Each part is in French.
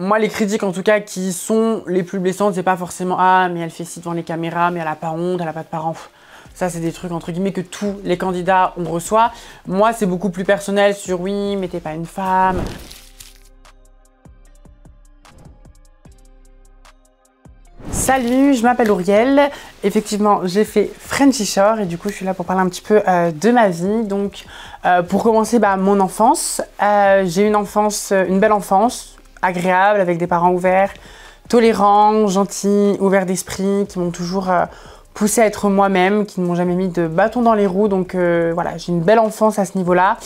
Moi, les critiques, en tout cas, qui sont les plus blessantes, c'est pas forcément « Ah, mais elle fait ci devant les caméras, mais elle a pas honte, elle a pas de parents. » Ça, c'est des trucs, entre guillemets, que tous les candidats, on reçoit. Moi, c'est beaucoup plus personnel sur « Oui, mais t'es pas une femme. » Salut, je m'appelle Auriel. Effectivement, j'ai fait Frenchy Shore et du coup, je suis là pour parler un petit peu de ma vie. Donc, pour commencer, mon enfance. J'ai une belle enfance, agréable, avec des parents ouverts, tolérants, gentils, ouverts d'esprit, qui m'ont toujours poussée à être moi-même, qui ne m'ont jamais mis de bâton dans les roues. Donc voilà, j'ai une belle enfance à ce niveau-là.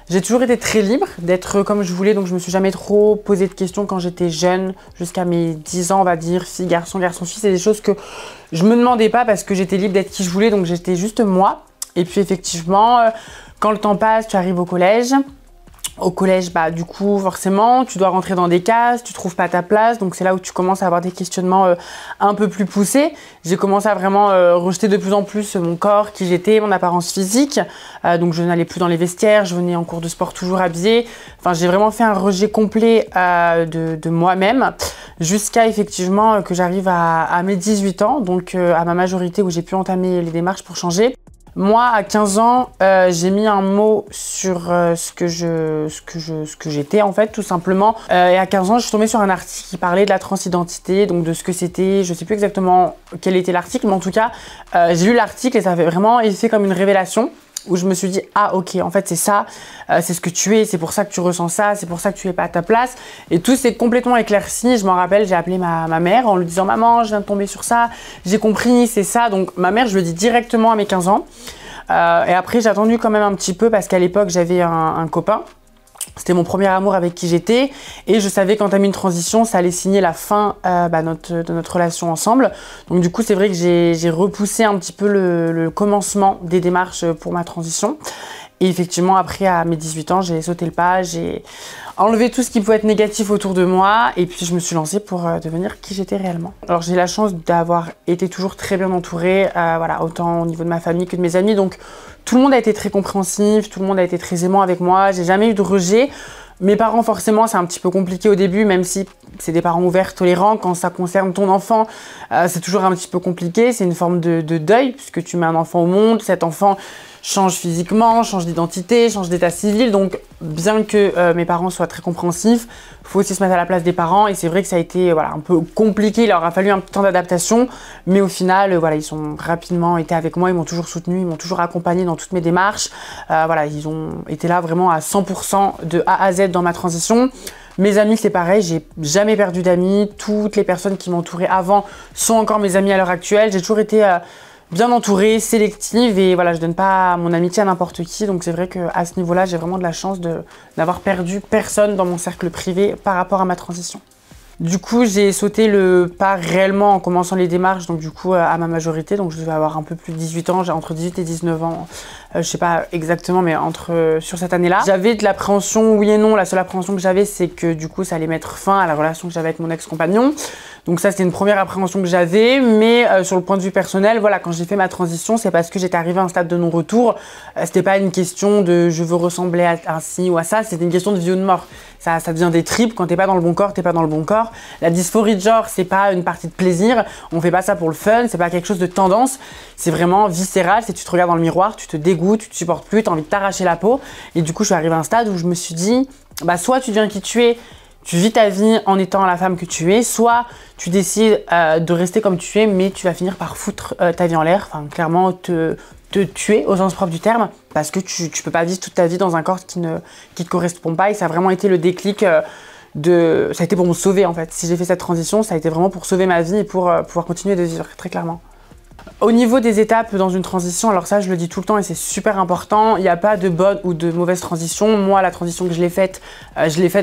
J'ai toujours été très libre d'être comme je voulais, donc je me suis jamais trop posé de questions quand j'étais jeune, jusqu'à mes 10 ans, on va dire, fille, garçon, garçon, fille. C'est des choses que je me demandais pas parce que j'étais libre d'être qui je voulais, donc j'étais juste moi. Et puis effectivement, quand le temps passe, tu arrives au collège. Au collège, du coup, forcément, tu dois rentrer dans des cases, tu trouves pas ta place, donc c'est là où tu commences à avoir des questionnements un peu plus poussés. J'ai commencé à vraiment rejeter de plus en plus mon corps, qui j'étais, mon apparence physique. Donc je n'allais plus dans les vestiaires, je venais en cours de sport toujours habillée. Enfin, j'ai vraiment fait un rejet complet de moi-même, jusqu'à effectivement que j'arrive à mes 18 ans, donc à ma majorité où j'ai pu entamer les démarches pour changer. Moi, à 15 ans, j'ai mis un mot sur ce que j'étais, en fait, tout simplement. Et à 15 ans, je suis tombée sur un article qui parlait de la transidentité, donc de ce que c'était. Je sais plus exactement quel était l'article, mais en tout cas, j'ai lu l'article et ça avait vraiment été comme une révélation, où je me suis dit, ah ok, en fait c'est ça, c'est ce que tu es, c'est pour ça que tu ressens ça, c'est pour ça que tu es pas à ta place. Et tout s'est complètement éclairci. Je m'en rappelle, j'ai appelé ma mère en lui disant, maman, je viens de tomber sur ça, j'ai compris, c'est ça. Donc ma mère, je le dis directement à mes 15 ans. Et après, j'ai attendu quand même un petit peu parce qu'à l'époque, j'avais un copain. C'était mon premier amour avec qui j'étais et je savais qu'entamer une transition, ça allait signer la fin de notre relation ensemble. Donc du coup, c'est vrai que j'ai repoussé un petit peu le commencement des démarches pour ma transition. Et effectivement, après, à mes 18 ans, j'ai sauté le pas, j'ai enlevé tout ce qui pouvait être négatif autour de moi et puis je me suis lancée pour devenir qui j'étais réellement. Alors j'ai la chance d'avoir été toujours très bien entourée, voilà, autant au niveau de ma famille que de mes amis. Donc tout le monde a été très compréhensif, tout le monde a été très aimant avec moi, j'ai jamais eu de rejet. Mes parents, forcément, c'est un petit peu compliqué au début, même si c'est des parents ouverts, tolérants. Quand ça concerne ton enfant, c'est toujours un petit peu compliqué. C'est une forme de deuil, puisque tu mets un enfant au monde. Cet enfant change physiquement, change d'identité, change d'état civil. Donc, bien que mes parents soient très compréhensifs, il faut aussi se mettre à la place des parents. Et c'est vrai que ça a été un peu compliqué. Il leur a fallu un temps d'adaptation. Mais au final, ils ont rapidement été avec moi. Ils m'ont toujours soutenu, ils m'ont toujours accompagné dans toutes mes démarches. Ils ont été là vraiment à 100% de A à Z dans ma transition. Mes amis, c'est pareil, j'ai jamais perdu d'amis. Toutes les personnes qui m'entouraient avant sont encore mes amis à l'heure actuelle. J'ai toujours été bien entourée, sélective et voilà, je donne pas mon amitié à n'importe qui. Donc c'est vrai qu'à ce niveau-là, j'ai vraiment de la chance d'avoir perdu personne dans mon cercle privé par rapport à ma transition. Du coup, j'ai sauté le pas réellement en commençant les démarches, donc du coup à ma majorité, donc je devais avoir un peu plus de 18 ans, j'ai entre 18 et 19 ans, je sais pas exactement, mais sur cette année-là. J'avais de l'appréhension, oui et non. La seule appréhension que j'avais, c'est que du coup, ça allait mettre fin à la relation que j'avais avec mon ex-compagnon. Donc ça, c'était une première appréhension que j'avais, mais sur le point de vue personnel, voilà, quand j'ai fait ma transition, c'est parce que j'étais arrivée à un stade de non-retour. C'était pas une question de je veux ressembler à ci ou à ça, c'était une question de vie ou de mort. Ça devient des tripes. Quand t'es pas dans le bon corps, t'es pas dans le bon corps. La dysphorie de genre, c'est pas une partie de plaisir. On fait pas ça pour le fun, c'est pas quelque chose de tendance. C'est vraiment viscéral. C'est tu te regardes dans le miroir, tu te dégoûtes, tu te supportes plus, t'as envie de t'arracher la peau. Et du coup, je suis arrivée à un stade où je me suis dit, soit tu deviens qui tu es, tu vis ta vie en étant la femme que tu es, soit tu décides de rester comme tu es, mais tu vas finir par foutre ta vie en l'air. Enfin, clairement, te tuer au sens propre du terme, parce que tu peux pas vivre toute ta vie dans un corps qui te correspond pas. Et ça a vraiment été le déclic ça a été pour me sauver en fait. Si j'ai fait cette transition, ça a été vraiment pour sauver ma vie et pour pouvoir continuer de vivre, très clairement. Au niveau des étapes dans une transition, alors ça je le dis tout le temps et c'est super important, il n'y a pas de bonne ou de mauvaise transition. Moi la transition que je l'ai faite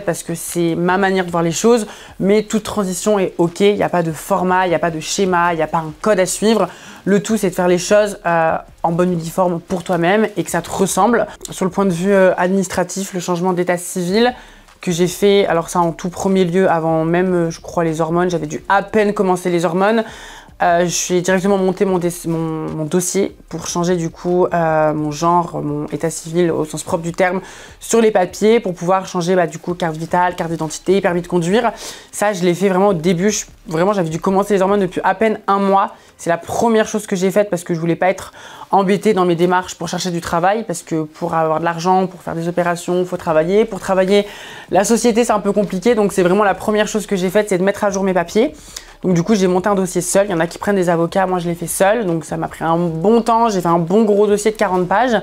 parce que c'est ma manière de voir les choses, mais toute transition est ok, il n'y a pas de format, il n'y a pas de schéma, il n'y a pas un code à suivre. Le tout c'est de faire les choses en bonne uniforme pour toi-même et que ça te ressemble. Sur le point de vue administratif, le changement d'état civil que j'ai fait, alors ça en tout premier lieu avant même je crois les hormones, j'avais dû à peine commencer les hormones. J'ai directement monté mon dossier pour changer du coup mon genre, mon état civil au sens propre du terme sur les papiers pour pouvoir changer du coup carte vitale, carte d'identité, permis de conduire. Ça, je l'ai fait vraiment au début. Vraiment, j'avais dû commencer les hormones depuis à peine un mois. C'est la première chose que j'ai faite parce que je voulais pas être embêtée dans mes démarches pour chercher du travail parce que pour avoir de l'argent, pour faire des opérations, il faut travailler. Pour travailler, la société, c'est un peu compliqué. Donc, c'est vraiment la première chose que j'ai faite, c'est de mettre à jour mes papiers. Donc du coup, j'ai monté un dossier seul. Il y en a qui prennent des avocats, moi je l'ai fait seul. Donc ça m'a pris un bon temps. J'ai fait un bon gros dossier de 40 pages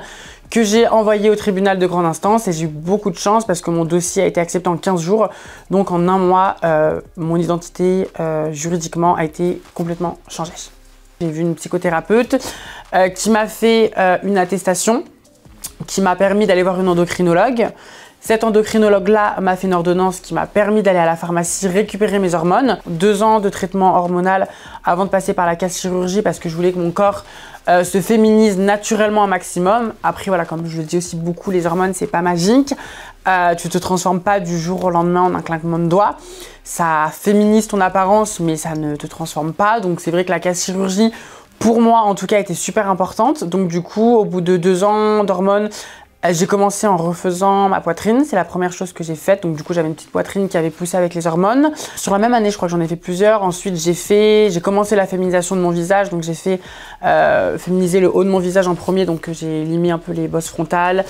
que j'ai envoyé au tribunal de grande instance et j'ai eu beaucoup de chance parce que mon dossier a été accepté en 15 jours. Donc en un mois, mon identité juridiquement a été complètement changée. J'ai vu une psychothérapeute qui m'a fait une attestation, qui m'a permis d'aller voir une endocrinologue. Cet endocrinologue-là m'a fait une ordonnance qui m'a permis d'aller à la pharmacie récupérer mes hormones. 2 ans de traitement hormonal avant de passer par la case chirurgie parce que je voulais que mon corps se féminise naturellement un maximum. Après, voilà, comme je le dis aussi beaucoup, les hormones, c'est pas magique. Tu te transformes pas du jour au lendemain en un claquement de doigts. Ça féminise ton apparence, mais ça ne te transforme pas. Donc, c'est vrai que la case chirurgie, pour moi, en tout cas, était super importante. Donc, du coup, au bout de 2 ans d'hormones, j'ai commencé en refaisant ma poitrine, c'est la première chose que j'ai faite. Donc du coup, j'avais une petite poitrine qui avait poussé avec les hormones. Sur la même année, je crois que j'en ai fait plusieurs. Ensuite, j'ai commencé la féminisation de mon visage. Donc j'ai fait féminiser le haut de mon visage en premier. Donc j'ai limé un peu les bosses frontales,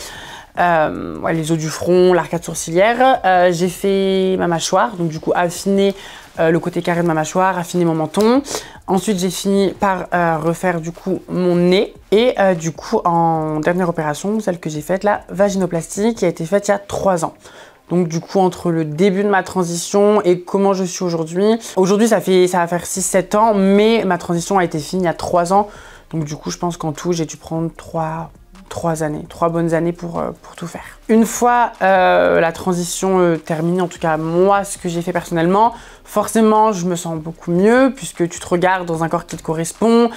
les os du front, l'arcade sourcilière. J'ai fait ma mâchoire, donc du coup affiner le côté carré de ma mâchoire, affiner mon menton. Ensuite, j'ai fini par refaire du coup mon nez et du coup en dernière opération, celle que j'ai faite, la vaginoplastie qui a été faite il y a 3 ans. Donc du coup, entre le début de ma transition et comment je suis aujourd'hui, ça va faire 6-7 ans, mais ma transition a été finie il y a 3 ans. Donc du coup, je pense qu'en tout, j'ai dû prendre 3 bonnes années pour tout faire. Une fois la transition terminée, en tout cas moi, ce que j'ai fait personnellement, forcément je me sens beaucoup mieux puisque tu te regardes dans un corps qui te correspond,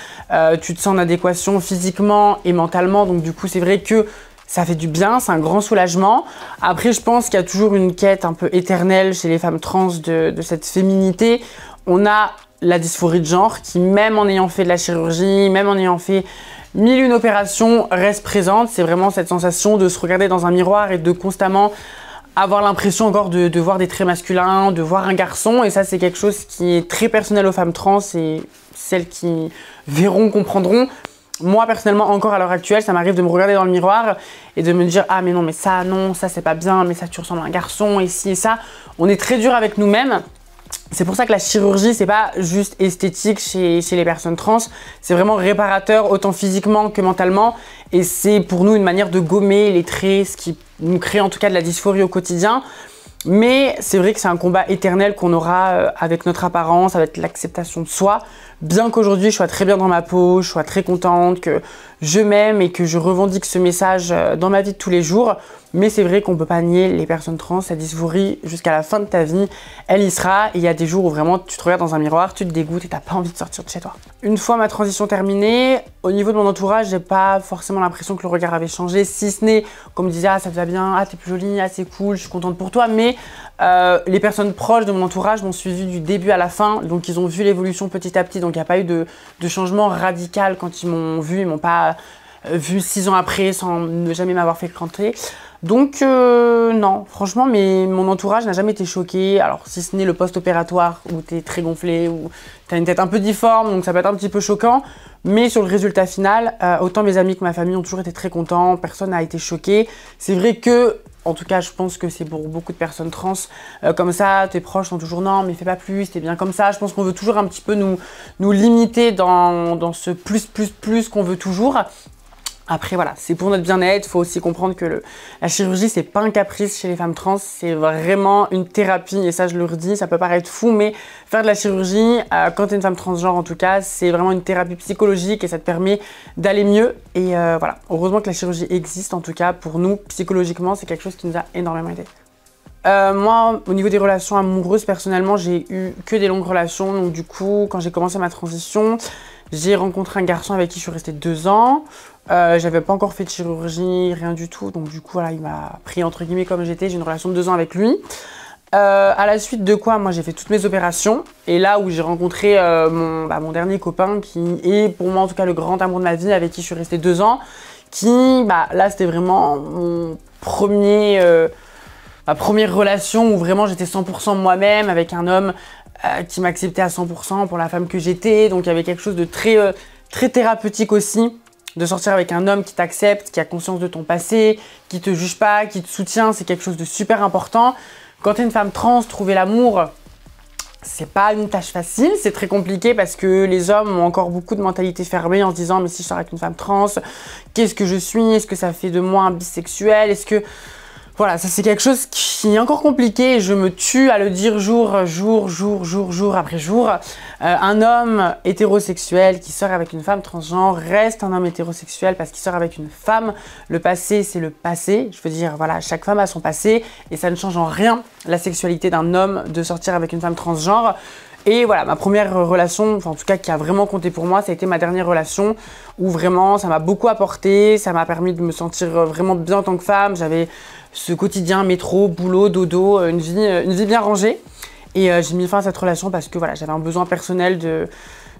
tu te sens en adéquation physiquement et mentalement, donc du coup c'est vrai que ça fait du bien, c'est un grand soulagement. Après, je pense qu'il y a toujours une quête un peu éternelle chez les femmes trans de cette féminité. On a la dysphorie de genre qui, même en ayant fait de la chirurgie, même en ayant fait 1001 opérations, reste présente. C'est vraiment cette sensation de se regarder dans un miroir et de constamment avoir l'impression encore de voir des traits masculins, de voir un garçon. Et ça, c'est quelque chose qui est très personnel aux femmes trans et celles qui verront comprendront. Moi, personnellement, encore à l'heure actuelle, ça m'arrive de me regarder dans le miroir et de me dire « Ah, mais non, ça, c'est pas bien, mais ça, tu ressembles à un garçon, et ci et ça. » On est très dur avec nous-mêmes. C'est pour ça que la chirurgie, c'est pas juste esthétique chez les personnes trans, c'est vraiment réparateur autant physiquement que mentalement. Et c'est pour nous une manière de gommer les traits, ce qui nous crée en tout cas de la dysphorie au quotidien. Mais c'est vrai que c'est un combat éternel qu'on aura avec notre apparence, avec l'acceptation de soi. Bien qu'aujourd'hui je sois très bien dans ma peau, je sois très contente, que je m'aime et que je revendique ce message dans ma vie de tous les jours. Mais c'est vrai qu'on ne peut pas nier les personnes trans, la dysphorie jusqu'à la fin de ta vie, elle y sera. Et il y a des jours où vraiment tu te regardes dans un miroir, tu te dégoûtes et tu n'as pas envie de sortir de chez toi. Une fois ma transition terminée, au niveau de mon entourage, j'ai pas forcément l'impression que le regard avait changé, si ce n'est qu'on me disait « Ah, ça te va bien, ah, t'es plus jolie, ah, c'est cool, je suis contente pour toi ». Mais les personnes proches de mon entourage m'ont suivi du début à la fin, donc ils ont vu l'évolution petit à petit, donc il n'y a pas eu de changement radical quand ils m'ont vu, ils m'ont pas vu 6 ans après sans ne jamais m'avoir fait cranter. Donc non, franchement, mais mon entourage n'a jamais été choqué. Alors si ce n'est le post-opératoire où tu es très gonflé, où tu as une tête un peu difforme, donc ça peut être un petit peu choquant. Mais sur le résultat final, autant mes amis que ma famille ont toujours été très contents, personne n'a été choqué. C'est vrai que, en tout cas, je pense que c'est pour beaucoup de personnes trans, comme ça, tes proches sont toujours non, mais fais pas plus, t'es bien comme ça. Je pense qu'on veut toujours un petit peu nous limiter dans ce plus qu'on veut toujours. Après voilà, c'est pour notre bien-être, il faut aussi comprendre que la chirurgie, c'est pas un caprice chez les femmes trans, c'est vraiment une thérapie, et ça je le redis, ça peut paraître fou, mais faire de la chirurgie, quand tu es une femme transgenre en tout cas, c'est vraiment une thérapie psychologique et ça te permet d'aller mieux. Et voilà, heureusement que la chirurgie existe en tout cas, pour nous, psychologiquement, c'est quelque chose qui nous a énormément aidé. Moi, au niveau des relations amoureuses, personnellement, j'ai eu que des longues relations, donc du coup, quand j'ai commencé ma transition, j'ai rencontré un garçon avec qui je suis restée 2 ans. J'avais pas encore fait de chirurgie, rien du tout. Donc du coup, voilà, il m'a pris entre guillemets comme j'étais. J'ai une relation de 2 ans avec lui. À la suite de quoi, moi j'ai fait toutes mes opérations et là où j'ai rencontré mon dernier copain qui est pour moi en tout cas le grand amour de ma vie, avec qui je suis restée 2 ans, qui là c'était vraiment ma première relation où vraiment j'étais 100% moi-même avec un homme qui m'acceptait à 100% pour la femme que j'étais. Donc il y avait quelque chose de très thérapeutique aussi, de sortir avec un homme qui t'accepte, qui a conscience de ton passé, qui te juge pas, qui te soutient. C'est quelque chose de super important. Quand tu es une femme trans, trouver l'amour, c'est pas une tâche facile, c'est très compliqué parce que les hommes ont encore beaucoup de mentalité fermée en se disant mais si je sors avec une femme trans, qu'est-ce que je suis? Est-ce que ça fait de moi un bisexuel? Est-ce que... Voilà, ça c'est quelque chose qui est encore compliqué et je me tue à le dire jour après jour. Un homme hétérosexuel qui sort avec une femme transgenre reste un homme hétérosexuel parce qu'il sort avec une femme. Le passé, c'est le passé. Je veux dire, voilà, chaque femme a son passé et ça ne change en rien la sexualité d'un homme de sortir avec une femme transgenre. Et voilà, ma première relation, enfin en tout cas qui a vraiment compté pour moi, ça a été ma dernière relation où vraiment ça m'a beaucoup apporté, ça m'a permis de me sentir vraiment bien en tant que femme. J'avais ce quotidien métro, boulot, dodo, une vie bien rangée. Et j'ai mis fin à cette relation parce que voilà, j'avais un besoin personnel de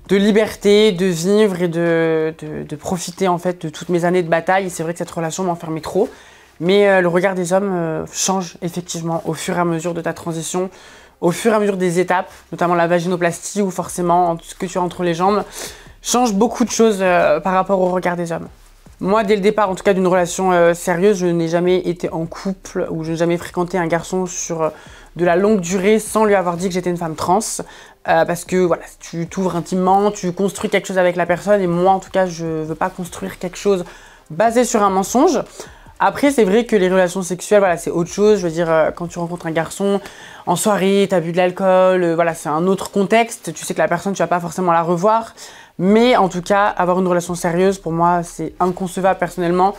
liberté, de vivre et de profiter en fait de toutes mes années de bataille. Et c'est vrai que cette relation m'enfermait trop. Mais le regard des hommes change effectivement au fur et à mesure de ta transition, au fur et à mesure des étapes, notamment la vaginoplastie où forcément ce que tu as entre les jambes change beaucoup de choses par rapport au regard des hommes. Moi, dès le départ, en tout cas d'une relation sérieuse, je n'ai jamais été en couple ou je n'ai jamais fréquenté un garçon sur de la longue durée sans lui avoir dit que j'étais une femme trans. Parce que voilà, tu t'ouvres intimement, tu construis quelque chose avec la personne et moi, en tout cas, je ne veux pas construire quelque chose basé sur un mensonge. Après, c'est vrai que les relations sexuelles, voilà, c'est autre chose. Je veux dire, quand tu rencontres un garçon en soirée, tu as bu de l'alcool, voilà, c'est un autre contexte. Tu sais que la personne, tu vas pas forcément la revoir. Mais en tout cas, avoir une relation sérieuse, pour moi, c'est inconcevable personnellement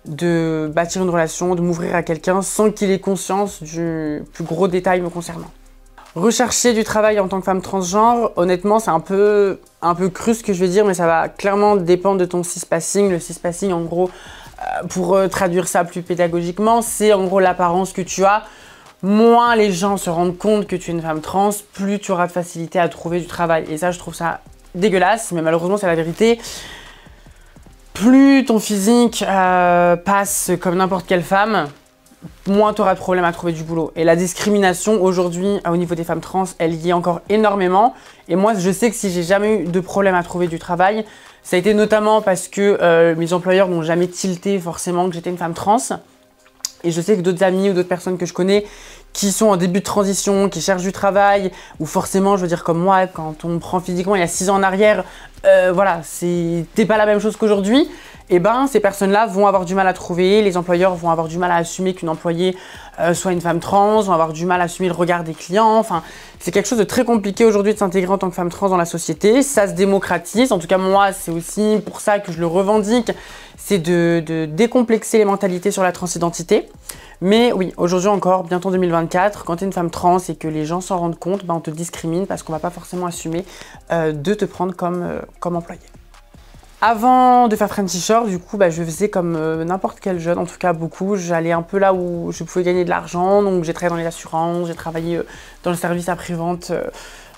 de bâtir une relation, de m'ouvrir à quelqu'un sans qu'il ait conscience du plus gros détail me concernant. Rechercher du travail en tant que femme transgenre, honnêtement, c'est un peu cru ce que je vais dire, mais ça va clairement dépendre de ton cispassing. Le cispassing, en gros, pour traduire ça plus pédagogiquement, c'est en gros l'apparence que tu as. Moins les gens se rendent compte que tu es une femme trans, plus tu auras de facilité à trouver du travail. Et ça, je trouve ça dégueulasse, mais malheureusement, c'est la vérité. Plus ton physique passe comme n'importe quelle femme, moins tu auras de problème à trouver du boulot. Et la discrimination aujourd'hui au niveau des femmes trans, elle y est encore énormément. Et moi, je sais que si j'ai jamais eu de problème à trouver du travail, ça a été notamment parce que mes employeurs n'ont jamais tilté forcément que j'étais une femme trans. Et je sais que d'autres amis ou d'autres personnes que je connais qui sont en début de transition, qui cherchent du travail, ou forcément, je veux dire comme moi, quand on me prend physiquement il y a 6 ans en arrière, voilà, t'es pas la même chose qu'aujourd'hui. Et ben ces personnes-là vont avoir du mal à trouver, les employeurs vont avoir du mal à assumer qu'une employée soit une femme trans, vont avoir du mal à assumer le regard des clients. Enfin, c'est quelque chose de très compliqué aujourd'hui de s'intégrer en tant que femme trans dans la société. Ça se démocratise, en tout cas moi, c'est aussi pour ça que je le revendique, c'est de décomplexer les mentalités sur la transidentité. Mais oui, aujourd'hui encore, bientôt en 2024, quand tu es une femme trans et que les gens s'en rendent compte, ben on te discrimine parce qu'on va pas forcément assumer de te prendre comme employé. Avant de faire Frenchy Shore, du coup, je faisais comme n'importe quel jeune, en tout cas beaucoup. J'allais un peu là où je pouvais gagner de l'argent, donc j'ai travaillé dans les assurances, j'ai travaillé dans le service après-vente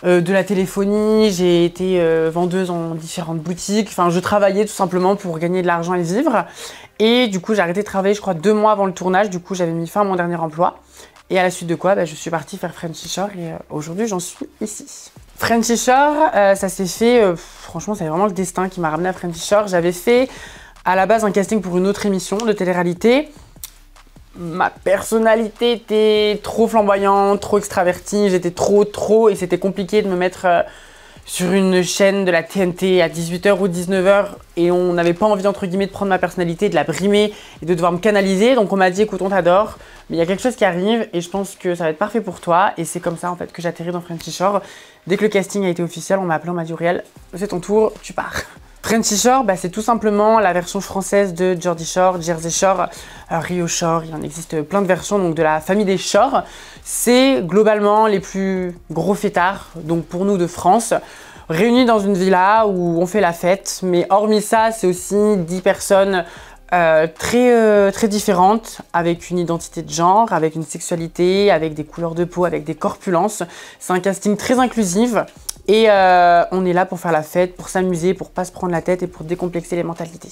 de la téléphonie, j'ai été vendeuse dans différentes boutiques. Enfin, je travaillais tout simplement pour gagner de l'argent et vivre. Et du coup, j'ai arrêté de travailler, je crois, 2 mois avant le tournage. Du coup, j'avais mis fin à mon dernier emploi. Et à la suite de quoi, je suis partie faire Frenchy Shore et aujourd'hui, j'en suis ici. Frenchy Shore, ça s'est fait, franchement, c'est vraiment le destin qui m'a ramené à Frenchy Shore. J'avais fait à la base un casting pour une autre émission de télé-réalité. Ma personnalité était trop flamboyante, trop extravertie, j'étais trop et c'était compliqué de me mettre sur une chaîne de la TNT à 18h ou 19h et on n'avait pas envie entre guillemets de prendre ma personnalité, de la brimer et de devoir me canaliser. Donc on m'a dit écoute, on t'adore, mais il y a quelque chose qui arrive et je pense que ça va être parfait pour toi. Et c'est comme ça en fait que j'atterris dans Frenchy Shore. Dès que le casting a été officiel, on m'a appelé, on m'a dit Auriel, c'est ton tour, tu pars. Frenchy Shore, c'est tout simplement la version française de Geordie Shore, Jersey Shore, Rio Shore, il en existe plein de versions donc de la famille des Shore. C'est globalement les plus gros fêtards, donc pour nous de France, réunis dans une villa où on fait la fête. Mais hormis ça, c'est aussi 10 personnes très différentes, avec une identité de genre, avec une sexualité, avec des couleurs de peau, avec des corpulences. C'est un casting très inclusif et on est là pour faire la fête, pour s'amuser, pour pas se prendre la tête et pour décomplexer les mentalités.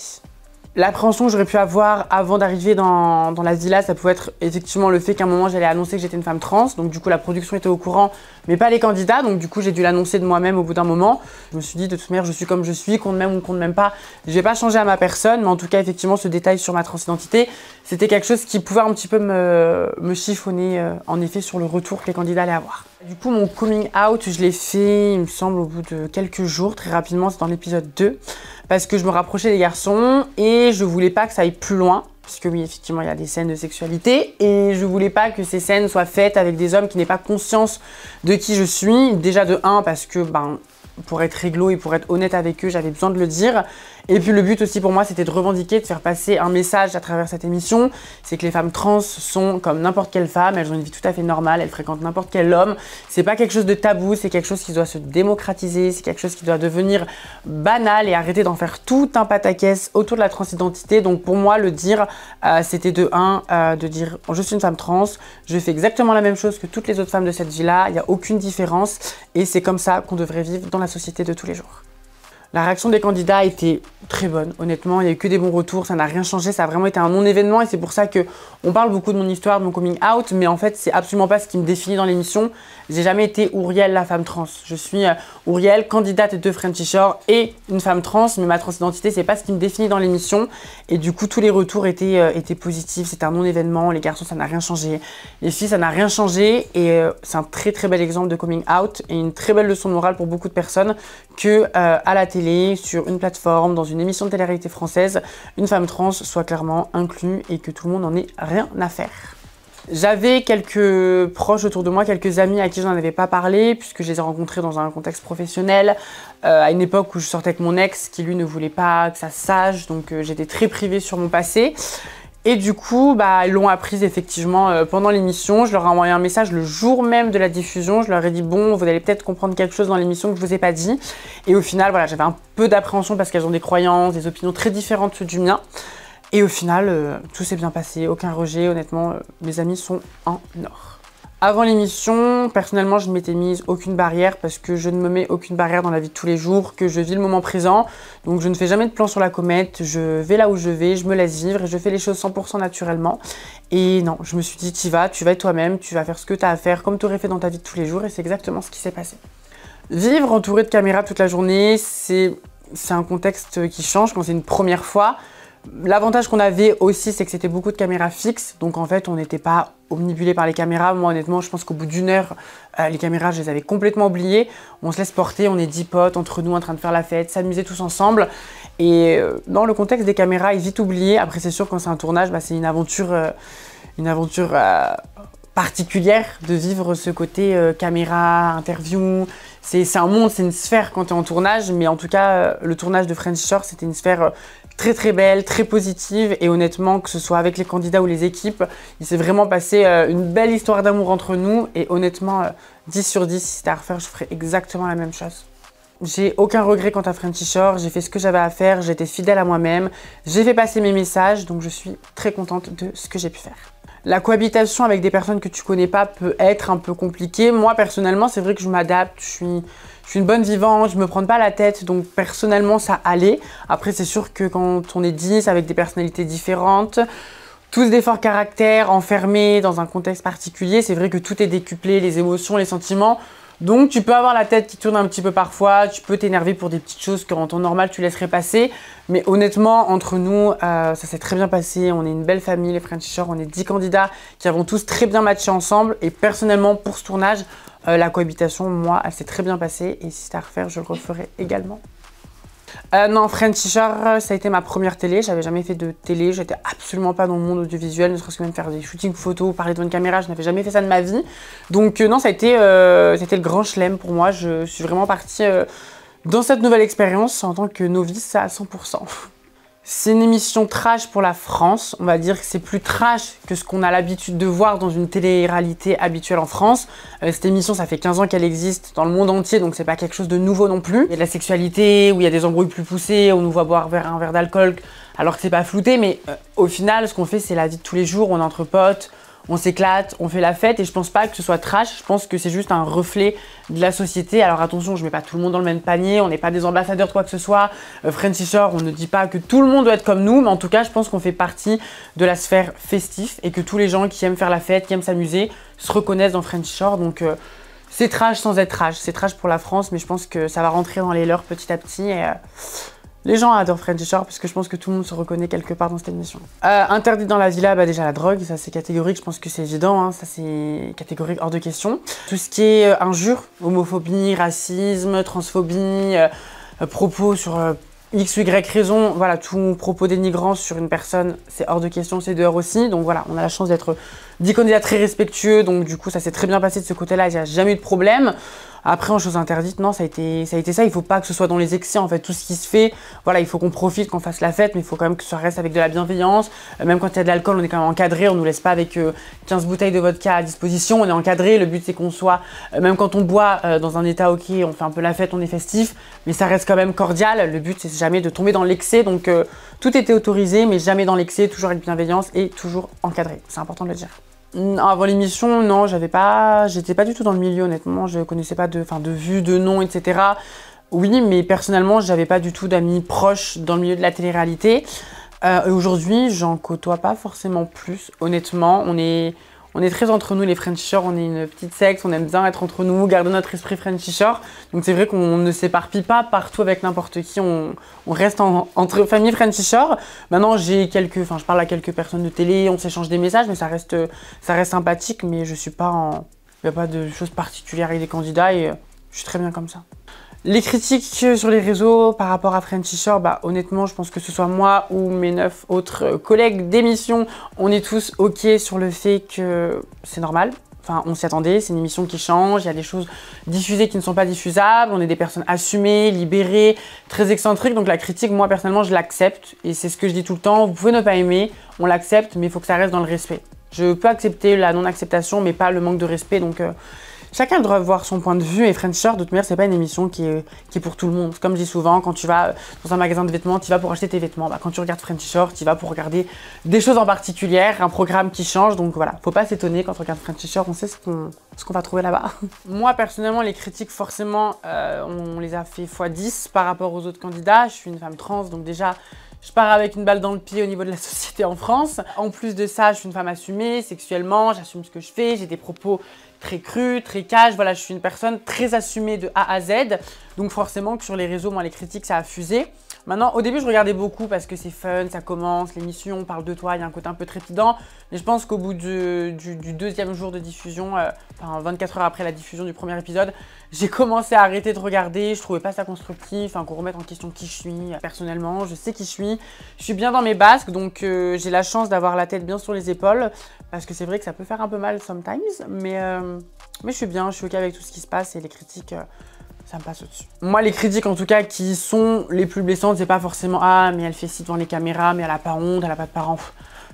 L'appréhension que j'aurais pu avoir avant d'arriver dans la villa, ça pouvait être effectivement le fait qu'à un moment j'allais annoncer que j'étais une femme trans. Donc du coup la production était au courant, mais pas les candidats. Donc du coup j'ai dû l'annoncer de moi-même au bout d'un moment. Je me suis dit de toute manière je suis comme je suis, qu'on m'aime ou qu'on ne m'aime pas. Je vais pas changer à ma personne, mais en tout cas effectivement ce détail sur ma transidentité, c'était quelque chose qui pouvait un petit peu me chiffonner en effet sur le retour que les candidats allaient avoir. Du coup mon coming out, je l'ai fait il me semble au bout de quelques jours, très rapidement, c'est dans l'épisode 2. Parce que je me rapprochais des garçons et je voulais pas que ça aille plus loin. Parce que oui, effectivement, il y a des scènes de sexualité et je voulais pas que ces scènes soient faites avec des hommes qui n'aient pas conscience de qui je suis. Déjà de 1, parce que pour être réglo et pour être honnête avec eux, j'avais besoin de le dire. Et puis le but aussi pour moi, c'était de revendiquer, de faire passer un message à travers cette émission. C'est que les femmes trans sont comme n'importe quelle femme, elles ont une vie tout à fait normale, elles fréquentent n'importe quel homme. C'est pas quelque chose de tabou, c'est quelque chose qui doit se démocratiser, c'est quelque chose qui doit devenir banal et arrêter d'en faire tout un pataquès autour de la transidentité. Donc pour moi, le dire, c'était de 1, de dire je suis une femme trans, je fais exactement la même chose que toutes les autres femmes de cette vie-là, il n'y a aucune différence et c'est comme ça qu'on devrait vivre dans la société de tous les jours. La réaction des candidats était très bonne, honnêtement, il n'y a eu que des bons retours, ça n'a rien changé, ça a vraiment été un non-événement et c'est pour ça qu'on parle beaucoup de mon histoire, de mon coming out, mais en fait c'est absolument pas ce qui me définit dans l'émission. J'ai jamais été Ouriel la femme trans, je suis Ouriel, candidate de Frenchy Shore et une femme trans, mais ma transidentité c'est pas ce qui me définit dans l'émission et du coup tous les retours étaient positifs, c'était un non-événement, les garçons ça n'a rien changé, les filles ça n'a rien changé et c'est un très très bel exemple de coming out et une très belle leçon de morale pour beaucoup de personnes que à la télé, sur une plateforme, dans une émission de télé-réalité française, une femme trans soit clairement inclue et que tout le monde n'en ait rien à faire. J'avais quelques proches autour de moi, quelques amis à qui je n'en avais pas parlé, puisque je les ai rencontrés dans un contexte professionnel, à une époque où je sortais avec mon ex, qui lui ne voulait pas que ça se sache, donc j'étais très privée sur mon passé. Et du coup, ils l'ont apprise effectivement pendant l'émission. Je leur ai envoyé un message le jour même de la diffusion. Je leur ai dit, bon, vous allez peut-être comprendre quelque chose dans l'émission que je vous ai pas dit. Et au final, voilà, j'avais un peu d'appréhension parce qu'elles ont des croyances, des opinions très différentes du mien. Et au final, tout s'est bien passé, aucun rejet. Honnêtement, mes amis sont en or. Avant l'émission, personnellement, je ne m'étais mise aucune barrière parce que je ne me mets aucune barrière dans la vie de tous les jours, que je vis le moment présent. Donc je ne fais jamais de plan sur la comète, je vais là où je vais, je me laisse vivre et je fais les choses 100% naturellement. Et non, je me suis dit, tu vas être toi-même, tu vas faire ce que tu as à faire comme tu aurais fait dans ta vie de tous les jours et c'est exactement ce qui s'est passé. Vivre entouré de caméras toute la journée, c'est un contexte qui change quand c'est une première fois. L'avantage qu'on avait aussi, c'est que c'était beaucoup de caméras fixes. Donc en fait, on n'était pas omnibulé par les caméras. Moi, honnêtement, je pense qu'au bout d'une heure, les caméras, je les avais complètement oubliées. On se laisse porter, on est 10 potes entre nous en train de faire la fête, s'amuser tous ensemble. Et dans le contexte des caméras, est vite oublié. Après, c'est sûr, quand c'est un tournage, c'est une aventure particulière de vivre ce côté caméra, interview. C'est un monde, c'est une sphère quand tu es en tournage. Mais en tout cas, le tournage de Frenchy Shore, c'était une sphère très très belle, très positive et honnêtement, que ce soit avec les candidats ou les équipes, il s'est vraiment passé une belle histoire d'amour entre nous et honnêtement, 10 sur 10, si c'était à refaire, je ferais exactement la même chose. J'ai aucun regret quant à Frenchy Shore, j'ai fait ce que j'avais à faire, j'étais fidèle à moi-même, j'ai fait passer mes messages, donc je suis très contente de ce que j'ai pu faire. La cohabitation avec des personnes que tu connais pas peut être un peu compliquée. Moi, personnellement, c'est vrai que je m'adapte, je suis une bonne vivante, je me prends pas la tête, donc personnellement, ça allait. Après, c'est sûr que quand on est 10 avec des personnalités différentes, tous des forts caractères, enfermés dans un contexte particulier, c'est vrai que tout est décuplé, les émotions, les sentiments. Donc tu peux avoir la tête qui tourne un petit peu parfois, tu peux t'énerver pour des petites choses qu'en temps normal tu laisserais passer. Mais honnêtement, entre nous, ça s'est très bien passé. On est une belle famille, les Frenchy Shore. On est 10 candidats qui avons tous très bien matché ensemble. Et personnellement, pour ce tournage, la cohabitation, moi, elle s'est très bien passée. Et si c'était à refaire, je le referai également. Non, Frenchy Shore, ça a été ma première télé. J'avais jamais fait de télé. J'étais absolument pas dans le monde audiovisuel, ne serait-ce que même faire des shootings photos, parler devant une caméra. Je n'avais jamais fait ça de ma vie. Donc non, c'était le grand chelem pour moi. Je suis vraiment partie dans cette nouvelle expérience en tant que novice à 100%. C'est une émission trash pour la France. On va dire que c'est plus trash que ce qu'on a l'habitude de voir dans une télé-réalité habituelle en France. Cette émission, ça fait 15 ans qu'elle existe dans le monde entier, donc c'est pas quelque chose de nouveau non plus. Il y a de la sexualité, où il y a des embrouilles plus poussées, on nous voit boire un verre d'alcool, alors que c'est pas flouté, mais au final, ce qu'on fait, c'est la vie de tous les jours, on est entre potes, on s'éclate, on fait la fête, et je pense pas que ce soit trash, je pense que c'est juste un reflet de la société. Alors attention, je mets pas tout le monde dans le même panier, on n'est pas des ambassadeurs de quoi que ce soit. Frenchy Shore, on ne dit pas que tout le monde doit être comme nous, mais en tout cas, je pense qu'on fait partie de la sphère festive et que tous les gens qui aiment faire la fête, qui aiment s'amuser, se reconnaissent dans Frenchy Shore. Donc c'est trash sans être trash, c'est trash pour la France, mais je pense que ça va rentrer dans les leurs petit à petit. Et, les gens adorent Frenchy Shore parce que je pense que tout le monde se reconnaît quelque part dans cette émission. Interdit dans la villa, déjà la drogue, ça c'est catégorique, je pense que c'est évident, hein, ça c'est catégorique hors de question. Tout ce qui est injures, homophobie, racisme, transphobie, propos sur X ou Y raison, voilà, tout propos dénigrant sur une personne, c'est hors de question, c'est dehors aussi. Donc voilà, on a la chance d'être 10 candidats très respectueux, donc du coup ça s'est très bien passé de ce côté-là, il n'y a jamais eu de problème. Après, en choses interdites, non, ça a été ça. Il faut pas que ce soit dans les excès, en fait, tout ce qui se fait. Voilà, il faut qu'on profite, qu'on fasse la fête, mais il faut quand même que ça reste avec de la bienveillance. Même quand il y a de l'alcool, on est quand même encadré, on nous laisse pas avec 15 bouteilles de vodka à disposition, on est encadré. Le but, c'est qu'on soit, même quand on boit dans un état ok, on fait un peu la fête, on est festif, mais ça reste quand même cordial. Le but, c'est jamais de tomber dans l'excès, donc tout était autorisé, mais jamais dans l'excès, toujours avec bienveillance et toujours encadré. C'est important de le dire. Avant l'émission, non, j'étais pas du tout dans le milieu, honnêtement, je connaissais pas de vue, de nom, etc. Oui, mais personnellement, j'avais pas du tout d'amis proches dans le milieu de la télé-réalité. Et aujourd'hui, j'en côtoie pas forcément plus, honnêtement. On est très entre nous, les Frenchy Shore, on est une petite secte, on aime bien être entre nous, garder notre esprit Frenchy Shore. Donc c'est vrai qu'on ne s'éparpille pas partout avec n'importe qui, on reste entre famille Frenchy Shore. Maintenant, je parle à quelques personnes de télé, on s'échange des messages, mais ça reste sympathique, mais je suis pas il n'y a pas de choses particulières avec les candidats et je suis très bien comme ça. Les critiques sur les réseaux par rapport à Frenchy Shore, honnêtement, je pense que ce soit moi ou mes 9 autres collègues d'émission, on est tous ok sur le fait que c'est normal. Enfin, on s'y attendait, c'est une émission qui change, il y a des choses diffusées qui ne sont pas diffusables, on est des personnes assumées, libérées, très excentriques, donc la critique, moi personnellement, je l'accepte et c'est ce que je dis tout le temps, vous pouvez ne pas aimer, on l'accepte, mais il faut que ça reste dans le respect. Je peux accepter la non-acceptation, mais pas le manque de respect, donc chacun doit voir son point de vue et Frenchy Shore, de toute manière, c'est pas une émission qui est pour tout le monde. Comme je dis souvent, quand tu vas dans un magasin de vêtements, tu vas pour acheter tes vêtements. Quand tu regardes Frenchy Shore, tu vas pour regarder des choses en particulier, un programme qui change. Donc voilà, faut pas s'étonner quand on regarde Frenchy Shore, on sait ce qu'on va trouver là-bas. Moi, personnellement, les critiques, forcément, on les a fait x10 par rapport aux autres candidats. Je suis une femme trans, donc déjà, je pars avec une balle dans le pied au niveau de la société en France. En plus de ça, je suis une femme assumée sexuellement, j'assume ce que je fais, j'ai des propos très crus, très cash. Voilà, je suis une personne très assumée de A à Z. Donc forcément que sur les réseaux, moi, les critiques, ça a fusé. Maintenant, au début, je regardais beaucoup parce que c'est fun, ça commence, l'émission, on parle de toi, il y a un côté un peu trépidant. Mais je pense qu'au bout du deuxième jour de diffusion, 24 heures après la diffusion du premier épisode, j'ai commencé à arrêter de regarder. Je trouvais pas ça constructif, qu'on remette en question qui je suis. Personnellement, je sais qui je suis bien dans mes basques, donc j'ai la chance d'avoir la tête bien sur les épaules. Parce que c'est vrai que ça peut faire un peu mal sometimes, mais je suis bien, je suis ok avec tout ce qui se passe et les critiques, ça me passe au-dessus. Moi, les critiques en tout cas qui sont les plus blessantes, c'est pas forcément « Ah, mais elle fait ci devant les caméras, mais elle a pas honte, elle a pas de parents ».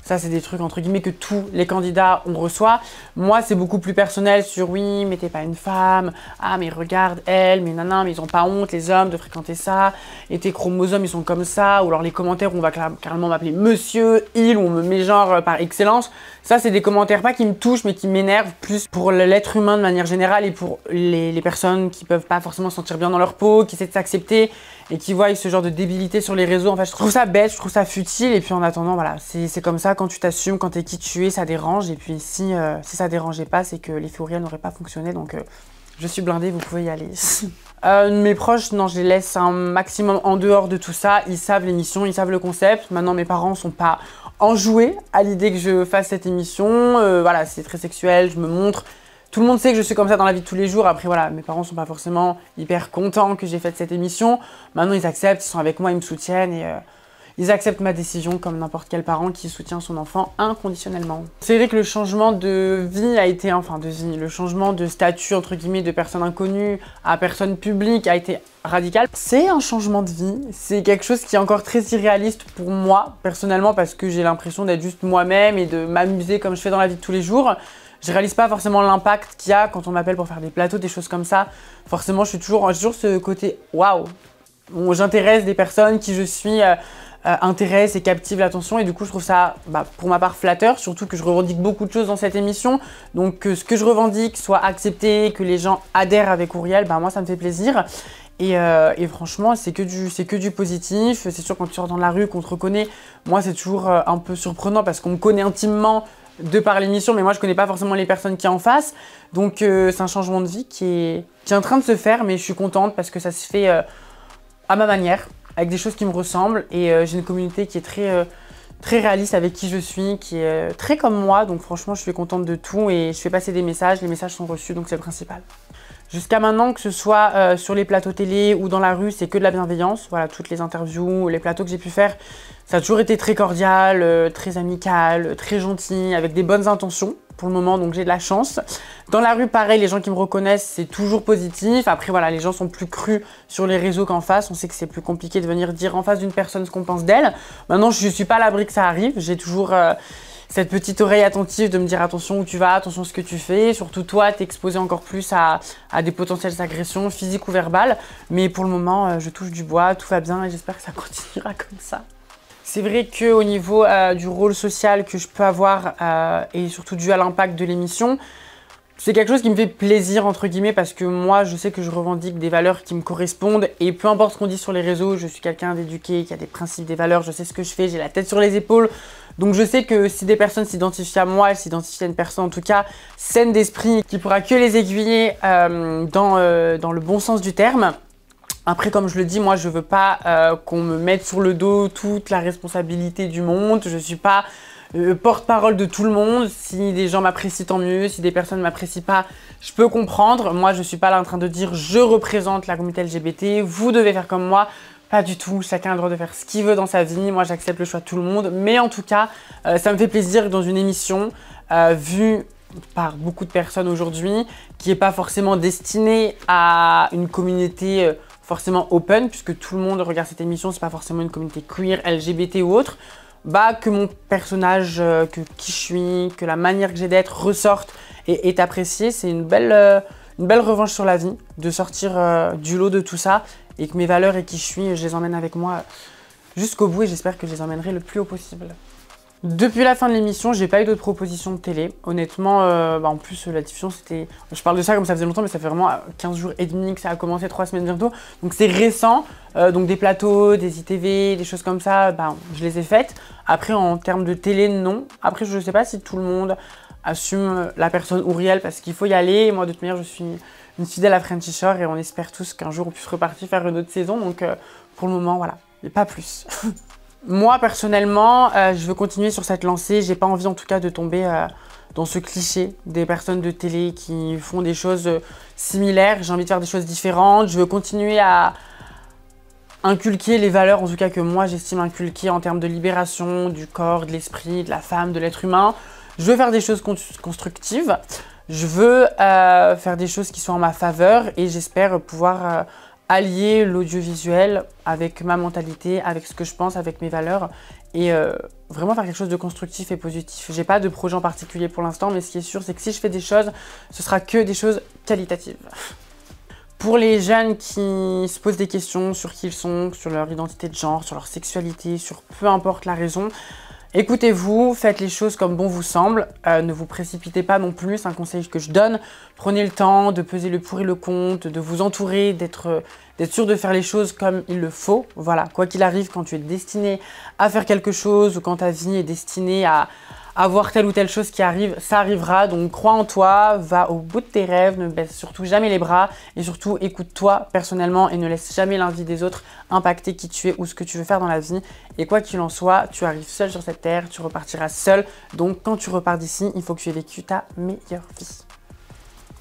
Ça, c'est des trucs, entre guillemets, que tous les candidats, on reçoit. Moi, c'est beaucoup plus personnel sur « Oui, mais t'es pas une femme. Ah, mais regarde, elle, mais nanana, mais ils ont pas honte, les hommes, de fréquenter ça. Et tes chromosomes, ils sont comme ça. » Ou alors les commentaires où on va carrément m'appeler monsieur, il, ou on me met genre par excellence. Ça, c'est des commentaires pas qui me touchent, mais qui m'énervent plus pour l'être humain de manière générale et pour les personnes qui peuvent pas forcément se sentir bien dans leur peau, qui essaient de s'accepter et qui voient ce genre de débilité sur les réseaux. En fait, je trouve ça bête, je trouve ça futile. Et puis en attendant, voilà, c'est comme ça, quand tu t'assumes, quand t'es qui tu es, ça dérange. Et puis si ça dérangeait pas, c'est que l'effet Auriel n'aurait pas fonctionné. Donc je suis blindée, vous pouvez y aller. Mes proches, non, je les laisse un maximum en dehors de tout ça. Ils savent l'émission, ils savent le concept. Maintenant, mes parents sont pas enjoués à l'idée que je fasse cette émission. Voilà, c'est très sexuel, je me montre. Tout le monde sait que je suis comme ça dans la vie de tous les jours. Après, voilà, mes parents sont pas forcément hyper contents que j'ai fait cette émission. Maintenant, ils acceptent, ils sont avec moi, ils me soutiennent ils acceptent ma décision comme n'importe quel parent qui soutient son enfant inconditionnellement. C'est vrai que le changement de vie a été, le changement de statut entre guillemets de personne inconnue à personne publique a été radical. C'est un changement de vie, c'est quelque chose qui est encore très irréaliste pour moi personnellement parce que j'ai l'impression d'être juste moi-même et de m'amuser comme je fais dans la vie de tous les jours. Je réalise pas forcément l'impact qu'il y a quand on m'appelle pour faire des plateaux, des choses comme ça. Forcément, j'ai toujours ce côté waouh. J'intéresse des personnes qui je suis intéresse et captive l'attention et du coup je trouve ça pour ma part flatteur, surtout que je revendique beaucoup de choses dans cette émission, donc que ce que je revendique soit accepté, que les gens adhèrent avec Ouriel, moi ça me fait plaisir. Et franchement, c'est que du positif. C'est sûr, quand tu sors dans la rue, qu'on te reconnaît, moi c'est toujours un peu surprenant parce qu'on me connaît intimement de par l'émission, mais moi je connais pas forcément les personnes qui en face. Donc c'est un changement de vie qui est en train de se faire, mais je suis contente parce que ça se fait à ma manière, avec des choses qui me ressemblent. Et j'ai une communauté qui est très réaliste avec qui je suis, qui est très comme moi. Donc franchement, je suis contente de tout et je fais passer des messages. Les messages sont reçus, donc c'est le principal. Jusqu'à maintenant, que ce soit sur les plateaux télé ou dans la rue, c'est que de la bienveillance. Voilà, toutes les interviews, les plateaux que j'ai pu faire, ça a toujours été très cordial, très amical, très gentil, avec des bonnes intentions pour le moment, donc j'ai de la chance. Dans la rue, pareil, les gens qui me reconnaissent, c'est toujours positif. Après, voilà, les gens sont plus crus sur les réseaux qu'en face. On sait que c'est plus compliqué de venir dire en face d'une personne ce qu'on pense d'elle. Maintenant, je ne suis pas à l'abri que ça arrive. J'ai toujours cette petite oreille attentive de me dire attention où tu vas, attention à ce que tu fais. Surtout toi, t'es exposé encore plus à des potentielles agressions physiques ou verbales. Mais pour le moment, je touche du bois, tout va bien et j'espère que ça continuera comme ça. C'est vrai qu'au niveau du rôle social que je peux avoir et surtout dû à l'impact de l'émission, c'est quelque chose qui me fait plaisir entre guillemets parce que moi je sais que je revendique des valeurs qui me correspondent et peu importe ce qu'on dit sur les réseaux, je suis quelqu'un d'éduqué, qui a des principes, des valeurs, je sais ce que je fais, j'ai la tête sur les épaules. Donc je sais que si des personnes s'identifient à moi, elles s'identifient à une personne en tout cas saine d'esprit qui pourra que les aiguiller dans le bon sens du terme. Après, comme je le dis, moi, je veux pas qu'on me mette sur le dos toute la responsabilité du monde. Je suis pas porte-parole de tout le monde. Si des gens m'apprécient, tant mieux. Si des personnes ne m'apprécient pas, je peux comprendre. Moi, je suis pas là en train de dire « je représente la communauté LGBT, vous devez faire comme moi ». Pas du tout. Chacun a le droit de faire ce qu'il veut dans sa vie. Moi, j'accepte le choix de tout le monde. Mais en tout cas, ça me fait plaisir que dans une émission vue par beaucoup de personnes aujourd'hui, qui n'est pas forcément destinée à une communauté forcément open, puisque tout le monde regarde cette émission, c'est pas forcément une communauté queer, LGBT ou autre, que mon personnage, qui je suis, que la manière que j'ai d'être ressorte et est appréciée. C'est une belle revanche sur la vie, de sortir du lot de tout ça, et que mes valeurs et qui je suis, je les emmène avec moi jusqu'au bout, et j'espère que je les emmènerai le plus haut possible. Depuis la fin de l'émission, j'ai pas eu d'autres propositions de télé. Honnêtement, en plus la diffusion c'était... Je parle de ça comme ça faisait longtemps, mais ça fait vraiment 15 jours et demi que ça a commencé, 3 semaines bientôt. Donc c'est récent, donc des plateaux, des ITV, des choses comme ça, je les ai faites. Après en termes de télé, non. Après je sais pas si tout le monde assume la personne Ouriel parce qu'il faut y aller. Moi de toute manière je suis une fidèle à Frenchy Shore et on espère tous qu'un jour on puisse repartir faire une autre saison. Donc pour le moment voilà, et pas plus. Moi, personnellement, je veux continuer sur cette lancée. J'ai pas envie, en tout cas, de tomber dans ce cliché des personnes de télé qui font des choses similaires. J'ai envie de faire des choses différentes. Je veux continuer à inculquer les valeurs, en tout cas, que moi, j'estime inculquer en termes de libération du corps, de l'esprit, de la femme, de l'être humain. Je veux faire des choses constructives. Je veux faire des choses qui sont en ma faveur et j'espère pouvoir allier l'audiovisuel avec ma mentalité, avec ce que je pense, avec mes valeurs et vraiment faire quelque chose de constructif et positif. J'ai pas de projet en particulier pour l'instant, mais ce qui est sûr, c'est que si je fais des choses, ce sera que des choses qualitatives. Pour les jeunes qui se posent des questions sur qui ils sont, sur leur identité de genre, sur leur sexualité, sur peu importe la raison, écoutez-vous, faites les choses comme bon vous semble, ne vous précipitez pas non plus, c'est un conseil que je donne. Prenez le temps de peser le pour et le contre, de vous entourer, d'être sûr de faire les choses comme il le faut. Voilà, quoi qu'il arrive, quand tu es destiné à faire quelque chose ou quand ta vie est destinée à avoir telle ou telle chose qui arrive, ça arrivera. Donc crois en toi, va au bout de tes rêves, ne baisse surtout jamais les bras et surtout écoute-toi personnellement et ne laisse jamais l'envie des autres impacter qui tu es ou ce que tu veux faire dans la vie. Et quoi qu'il en soit, tu arrives seul sur cette terre, tu repartiras seul. Donc quand tu repars d'ici, il faut que tu aies vécu ta meilleure vie.